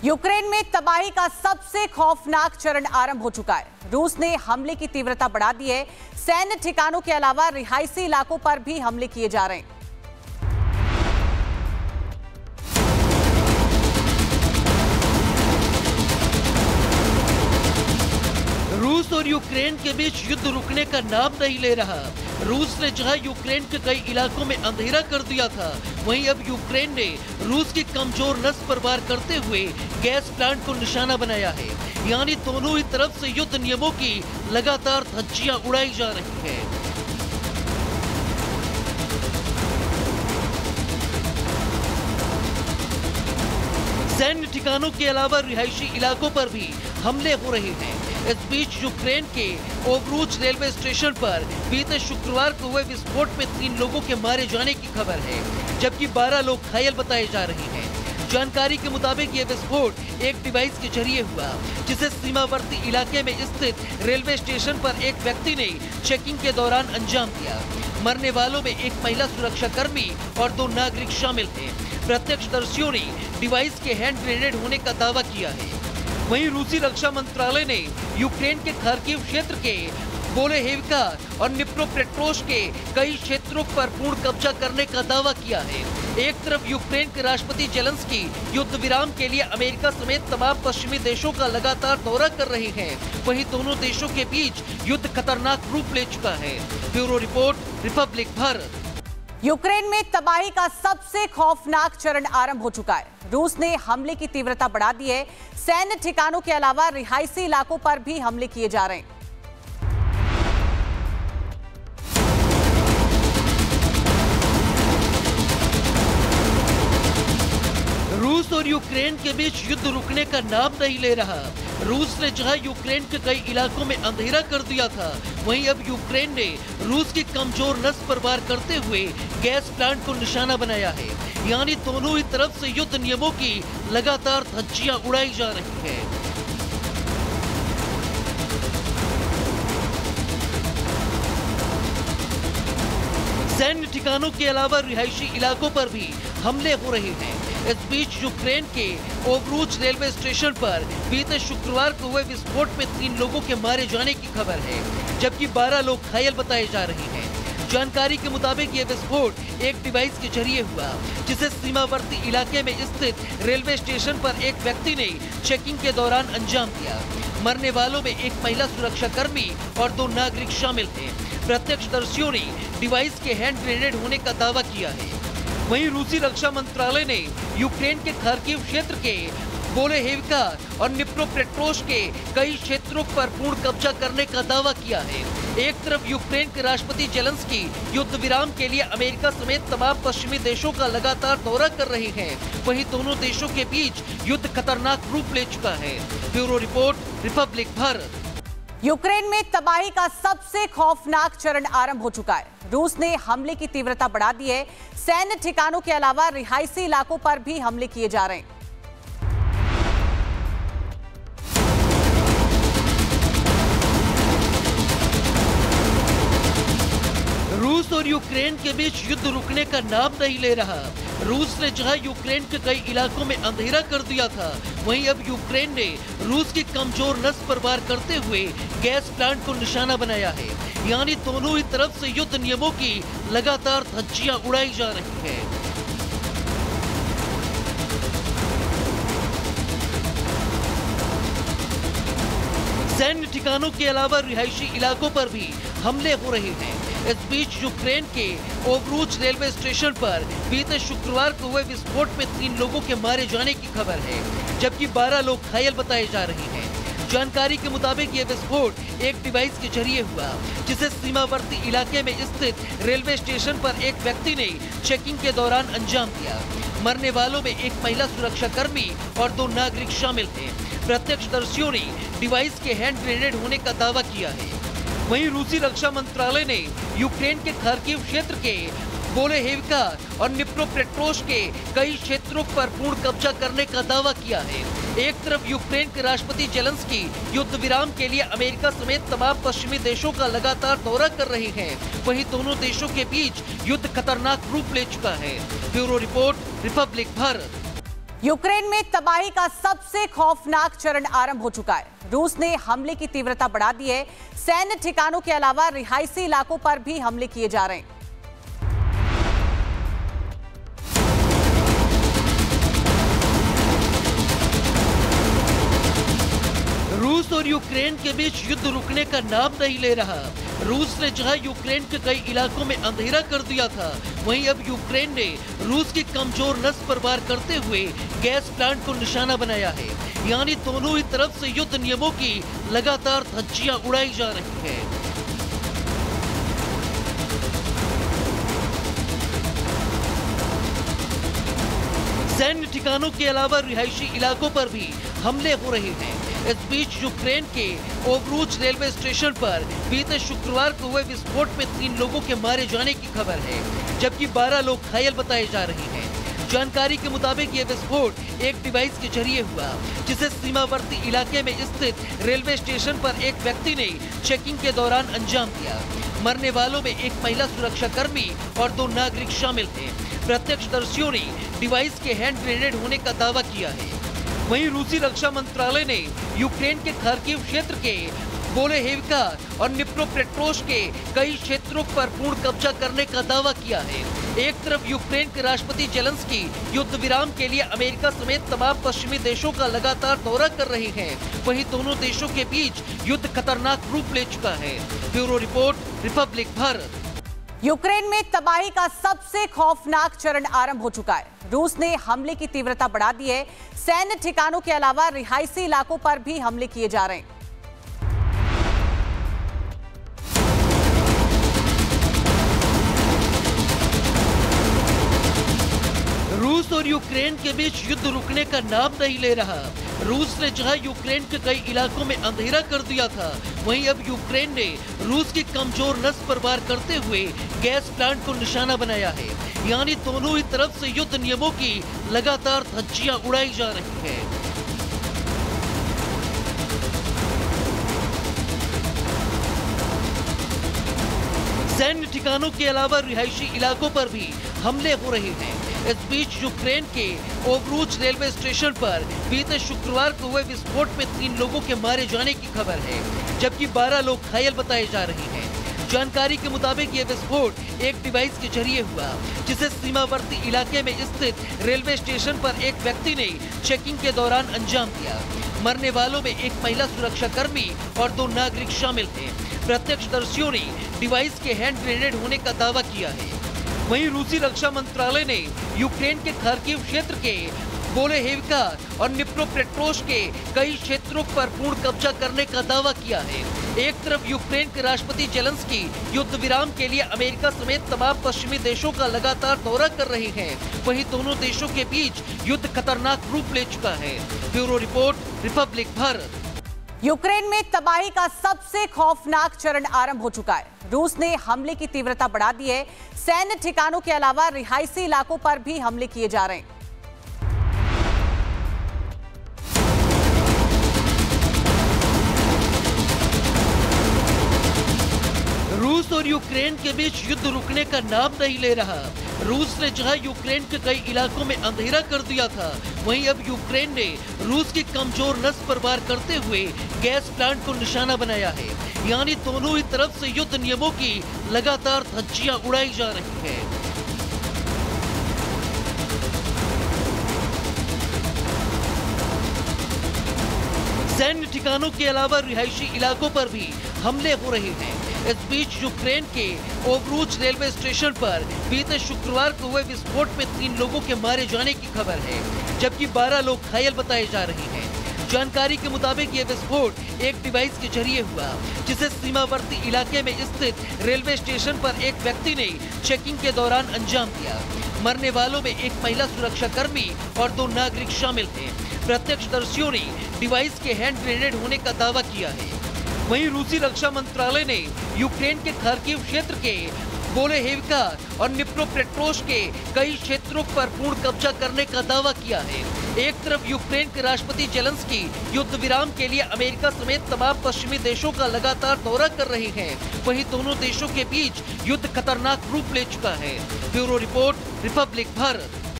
Ukraine में तबाही का सबसे खौफनाक चरण आरंभ हो चुका है। रूस ने हमले की तीव्रता बढ़ा दी है। सैन्य ठिकानों के अलावा रिहायशी इलाकों पर भी हमले किए जा रहे हैं। रूस और यूक्रेन के बीच युद्ध रुकने का नाम नहीं ले रहा। रूस ने जहां यूक्रेन के कई इलाकों में अंधेरा कर दिया था, वहीं अब यूक्रेन ने रूस की कमजोर नस पर वार करते हुए गैस प्लांट को निशाना बनाया है। यानी दोनों ही तरफ से युद्ध नियमों की लगातार धज्जियां उड़ाई जा रही हैं। सैन्य ठिकानों के अलावा रिहायशी इलाकों पर भी हमले हो रहे हैं। इस बीच यूक्रेन के ओवरूच रेलवे स्टेशन पर बीते शुक्रवार को हुए विस्फोट में 3 लोगों के मारे जाने की खबर है, जबकि 12 लोग घायल बताए जा रहे हैं। जानकारी के मुताबिक ये विस्फोट एक डिवाइस के जरिए हुआ, जिसे सीमावर्ती इलाके में स्थित रेलवे स्टेशन पर एक व्यक्ति ने चेकिंग के दौरान अंजाम दिया। मरने वालों में एक महिला सुरक्षा कर्मी और 2 नागरिक शामिल हैं। प्रत्यक्षदर्शियों ने डिवाइस के हैंड ग्रेनेड होने का दावा किया है। वहीं रूसी रक्षा मंत्रालय ने यूक्रेन के खार्किव क्षेत्र के बोलेहेविका और निप्रोपेट्रोव्स्क के कई क्षेत्रों पर पूर्ण कब्जा करने का दावा किया है। एक तरफ यूक्रेन के राष्ट्रपति जेलेंस्की युद्ध विराम के लिए अमेरिका समेत तमाम पश्चिमी देशों का लगातार दौरा कर रहे हैं, वहीं दोनों देशों के बीच युद्ध खतरनाक रूप ले चुका है। Bureau report, Republic Bharat. Ukraine में तबाही का सबसे खौफनाक चरण आरंभ हो चुका है। रूस ने हमले की तीव्रता बढ़ा दी है। सैन्य ठिकानों के अलावा रिहायशी इलाकों पर भी हमले किए जा रहे हैं। रूस और यूक्रेन के बीच युद्ध रुकने का नाम नहीं ले रहा। रूस ने जहां यूक्रेन के कई इलाकों में अंधेरा कर दिया था, वहीं अब यूक्रेन ने रूस की कमजोर नस पर वार करते हुए गैस प्लांट को निशाना बनाया है। यानी दोनों ही तरफ से युद्ध नियमों की लगातार धज्जियां उड़ाई जा रही हैं। सैन्य ठिकानों के अलावा रिहायशी इलाकों पर भी हमले हो रहे हैं। इस बीच यूक्रेन के ओवरूच रेलवे स्टेशन पर बीते शुक्रवार को हुए विस्फोट में 3 लोगों के मारे जाने की खबर है, जबकि 12 लोग घायल बताए जा रहे हैं। जानकारी के मुताबिक ये विस्फोट एक डिवाइस के जरिए हुआ, जिसे सीमावर्ती इलाके में स्थित रेलवे स्टेशन पर एक व्यक्ति ने चेकिंग के दौरान अंजाम दिया। मरने वालों में एक महिला सुरक्षा कर्मी और 2 नागरिक शामिल हैं। प्रत्यक्षदर्शियों ने डिवाइस के हैंड ग्रेनेड होने का दावा किया है। वहीं रूसी रक्षा मंत्रालय ने यूक्रेन के खार्किव क्षेत्र के बोलेहेविका और निप्रोपेट्रोव्स्क के कई क्षेत्रों पर पूर्ण कब्जा करने का दावा किया है। एक तरफ यूक्रेन के राष्ट्रपति जेलेंस्की युद्ध विराम के लिए अमेरिका समेत तमाम पश्चिमी देशों का लगातार दौरा कर रहे हैं, वहीं दोनों देशों के बीच युद्ध खतरनाक रूप ले चुका है। Bureau report, Republic Bharat. Ukraine में तबाही का सबसे खौफनाक चरण आरंभ हो चुका है। रूस ने हमले की तीव्रता बढ़ा दी है। सैन्य ठिकानों के अलावा रिहायशी इलाकों पर भी हमले किए जा रहे हैं। रूस और यूक्रेन के बीच युद्ध रुकने का नाम नहीं ले रहा। रूस ने जहां यूक्रेन के कई इलाकों में अंधेरा कर दिया था, वहीं अब यूक्रेन ने रूस की कमजोर नस पर वार करते हुए गैस प्लांट को निशाना बनाया है। यानी दोनों ही तरफ से युद्ध नियमों की लगातार धज्जियां उड़ाई जा रही हैं। सैन्य ठिकानों के अलावा रिहायशी इलाकों पर भी हमले हो रहे हैं। इस बीच यूक्रेन के ओवरूच रेलवे स्टेशन पर बीते शुक्रवार को हुए विस्फोट में 3 लोगों के मारे जाने की खबर है, जबकि 12 लोग घायल बताए जा रहे हैं। जानकारी के मुताबिक ये विस्फोट एक डिवाइस के जरिए हुआ, जिसे सीमावर्ती इलाके में स्थित रेलवे स्टेशन पर एक व्यक्ति ने चेकिंग के दौरान अंजाम दिया। मरने वालों में एक महिला सुरक्षा कर्मी और 2 नागरिक शामिल हैं। प्रत्यक्षदर्शियों ने डिवाइस के हैंड ग्रेनेड होने का दावा किया है। वहीं रूसी रक्षा मंत्रालय ने यूक्रेन के खार्किव क्षेत्र के बोलेहेविका और निप्रोपेट्रोव्स्क के कई क्षेत्रों पर पूर्ण कब्जा करने का दावा किया है। एक तरफ यूक्रेन के राष्ट्रपति जेलेंस्की युद्ध विराम के लिए अमेरिका समेत तमाम पश्चिमी देशों का लगातार दौरा कर रहे हैं, वहीं दोनों देशों के बीच युद्ध खतरनाक रूप ले चुका है। Bureau report, Republic Bharat. Ukraine में तबाही का सबसे खौफनाक चरण आरंभ हो चुका है। रूस ने हमले की तीव्रता बढ़ा दी है। सैन्य ठिकानों के अलावा रिहायशी इलाकों पर भी हमले किए जा रहे हैं। रूस और यूक्रेन के बीच युद्ध रुकने का नाम नहीं ले रहा। रूस ने जहां यूक्रेन के कई इलाकों में अंधेरा कर दिया था, वहीं अब यूक्रेन ने रूस की कमजोर नस पर वार करते हुए गैस प्लांट को निशाना बनाया है। यानी दोनों ही तरफ से युद्ध नियमों की लगातार धज्जियां उड़ाई जा रही हैं। सैन्य ठिकानों के अलावा रिहायशी इलाकों पर भी हमले हो रहे हैं। इस बीच यूक्रेन के ओवरूच रेलवे स्टेशन पर बीते शुक्रवार को हुए विस्फोट में 3 लोगों के मारे जाने की खबर है, जबकि 12 लोग घायल बताए जा रहे हैं। जानकारी के मुताबिक ये विस्फोट एक डिवाइस के जरिए हुआ, जिसे सीमावर्ती इलाके में स्थित रेलवे स्टेशन पर एक व्यक्ति ने चेकिंग के दौरान अंजाम दिया। मरने वालों में एक महिला सुरक्षा कर्मी और 2 नागरिक शामिल हैं। प्रत्यक्षदर्शियों ने डिवाइस के हैंड ग्रेनेड होने का दावा किया है। वहीं रूसी रक्षा मंत्रालय ने यूक्रेन के खार्किव क्षेत्र के बोलेहेविका और निप्रोपेट्रोव्स्क के कई क्षेत्रों पर पूर्ण कब्जा करने का दावा किया है। एक तरफ यूक्रेन के राष्ट्रपति जेलेंस्की युद्ध विराम के लिए अमेरिका समेत तमाम पश्चिमी देशों का लगातार दौरा कर रहे हैं, वहीं दोनों देशों के बीच युद्ध खतरनाक रूप ले चुका है। Bureau report, Republic Bharat. Ukraine में तबाही का सबसे खौफनाक चरण आरंभ हो चुका है। रूस ने हमले की तीव्रता बढ़ा दी है। सैन्य ठिकानों के अलावा रिहायशी इलाकों पर भी हमले किए जा रहे हैं। रूस और यूक्रेन के बीच युद्ध रुकने का नाम नहीं ले रहा। रूस ने जहां यूक्रेन के कई इलाकों में अंधेरा कर दिया था, वहीं अब यूक्रेन ने रूस की कमजोर नस पर वार करते हुए गैस प्लांट को निशाना बनाया है। यानी दोनों ही तरफ से युद्ध नियमों की लगातार धज्जियां उड़ाई जा रही हैं। सैन्य ठिकानों के अलावा रिहायशी इलाकों पर भी हमले हो रहे हैं। इस बीच यूक्रेन के ओवरूच रेलवे स्टेशन पर बीते शुक्रवार को हुए विस्फोट में 3 लोगों के मारे जाने की खबर है, जबकि 12 लोग घायल बताए जा रहे हैं। जानकारी के मुताबिक ये विस्फोट एक डिवाइस के जरिए हुआ, जिसे सीमावर्ती इलाके में स्थित रेलवे स्टेशन पर एक व्यक्ति ने चेकिंग के दौरान अंजाम दिया। मरने वालों में एक महिला सुरक्षा कर्मी और 2 नागरिक शामिल हैं। प्रत्यक्षदर्शियों ने डिवाइस के हैंड ग्रेनेड होने का दावा किया है। वहीं रूसी रक्षा मंत्रालय ने यूक्रेन के खार्किव क्षेत्र के बोलेहेविका और निप्रोपेट्रोव्स्क के कई क्षेत्रों पर पूर्ण कब्जा करने का दावा किया है। एक तरफ यूक्रेन के राष्ट्रपति जेलेंस्की युद्ध विराम के लिए अमेरिका समेत तमाम पश्चिमी देशों का लगातार दौरा कर रहे हैं, वहीं दोनों देशों के बीच युद्ध खतरनाक रूप ले चुका है। Bureau report, Republic Bharat. Ukraine में तबाही का सबसे खौफनाक चरण आरंभ हो चुका है। रूस ने हमले की तीव्रता बढ़ा दी है। सैन्य ठिकानों के अलावा रिहायशी इलाकों पर भी हमले किए जा रहे हैं। रूस और यूक्रेन के बीच युद्ध रुकने का नाम नहीं ले रहा। रूस ने जहां यूक्रेन के कई इलाकों में अंधेरा कर दिया था, वहीं अब यूक्रेन ने रूस की कमजोर नस पर वार करते हुए गैस प्लांट को निशाना बनाया है। यानी दोनों ही तरफ से युद्ध नियमों की लगातार धज्जियां उड़ाई जा रही हैं। सैन्य ठिकानों के अलावा रिहायशी इलाकों पर भी हमले हो रहे हैं। इस बीच यूक्रेन के ओवरूच रेलवे स्टेशन पर बीते शुक्रवार को हुए विस्फोट में 3 लोगों के मारे जाने की खबर है, जबकि 12 लोग घायल बताए जा रहे हैं। जानकारी के मुताबिक ये विस्फोट एक डिवाइस के जरिए हुआ, जिसे सीमावर्ती इलाके में स्थित रेलवे स्टेशन पर एक व्यक्ति ने चेकिंग के दौरान अंजाम दिया। मरने वालों में एक महिला सुरक्षा कर्मी और 2 नागरिक शामिल हैं। प्रत्यक्षदर्शियों ने डिवाइस के हैंड ग्रेनेड होने का दावा किया है। वहीं रूसी रक्षा मंत्रालय ने यूक्रेन के खार्किव क्षेत्र के बोलेहेविका और निप्रोपेट्रोव्स्क के कई क्षेत्रों पर पूर्ण कब्जा करने का दावा किया है। एक तरफ यूक्रेन के राष्ट्रपति जेलेंस्की युद्ध विराम के लिए अमेरिका समेत तमाम पश्चिमी देशों का लगातार दौरा कर रहे हैं, वहीं दोनों देशों के बीच युद्ध खतरनाक रूप ले चुका है। Bureau report, Republic Bharat.